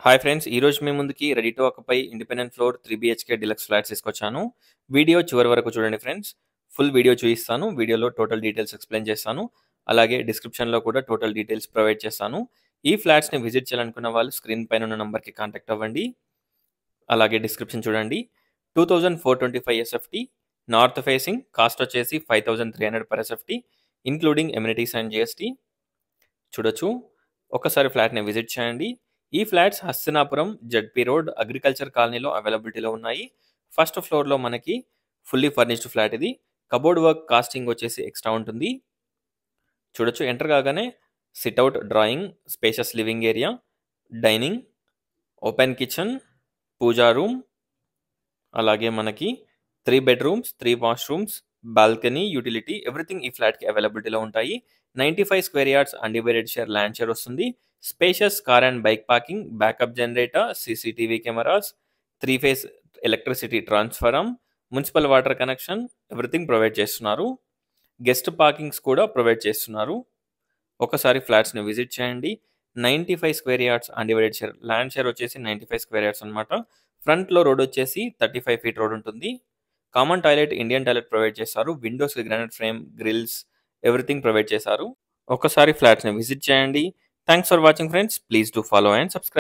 Hi friends! ఈరోజు మీ ముందుకి ready to occupy independent floor 3 BHK deluxe flats తీసుకొచ్చాను. Video చివరి వరకు చూడండి ఫ్రెండ్స్. ఫుల్ వీడియో చూపిస్తాను. వీడియోలో టోటల్ డీటెయిల్స్ ఎక్స్‌ప్లెయిన్ చేస్తాను. అలాగే డిస్క్రిప్షన్‌లో కూడా టోటల్ డీటెయిల్స్ ప్రొవైడ్ చేస్తాను. ఈ ఫ్లాట్స్‌ని విజిట్ చేయాలనుకున్న వాళ్ళు స్క్రీన్ పైన ఉన్న నంబర్‌కి కాంటాక్ట్ అవ్వండి. అలాగే డిస్క్రిప్షన్ చూడండి. 2425 ఎస్ఎఫ్టీ నార్త్ ఫేసింగ్, కాస్ట్ వచ్చేసి 5300 per SFT including amenities and GST. చూడొచ్చు. ఒక్కసారి ఫ్లాట్‌ని విజిట్ చేయండి. ఈ flats Hastinapuram, ZP road, agriculture కాలనీలో అవైలబిలిటీలో ఉన్నాయి. ఫస్ట్ ఫ్లోర్‌లో మనకి ఫుల్లీ ఫర్నిష్డ్ ఫ్లాట్ ఇది. కబోర్డ్ వర్క్ కాస్టింగ్ వచ్చేసి ఎక్స్ట్రా ఉంటుంది. చూడొచ్చు. ఎంటర్ కాగానే sit out, drawing, spacious living area, dining, open kitchen, puja room, అలాగే మనకి 3 bedrooms, 3 washrooms, balcony, utility everything ఈ ఫ్లాట్‌కి అవైలబిలిటీలో ఉంటాయి. 95 square yards undivided share land share వస్తుంది. Spacious car and bike parking, backup generator, CCTV cameras, 3 phase electricity transformer, municipal water connection everything provide చేస్తున్నారు. Guest parkings కూడా provide చేస్తున్నారు. ఒకసారి ఫ్లాట్స్‌ని విజిట్ చేయండి. 95 square yards undivided share land share వచ్చేసి 95 square yards అన్నమాట. ఫ్రంట్‌లో రోడ్ వచ్చేసి 35 ఫీట్ రోడ్ ఉంటుంది. Common toilet, Indian toilet provide చేస్తారు. విండోస్‌కి granite frame, grills everything provide చేశారు. ఒక్కసారి ఫ్లాట్స్‌ని విజిట్ చేయండి. Thanks for watching friends. Please do follow and subscribe.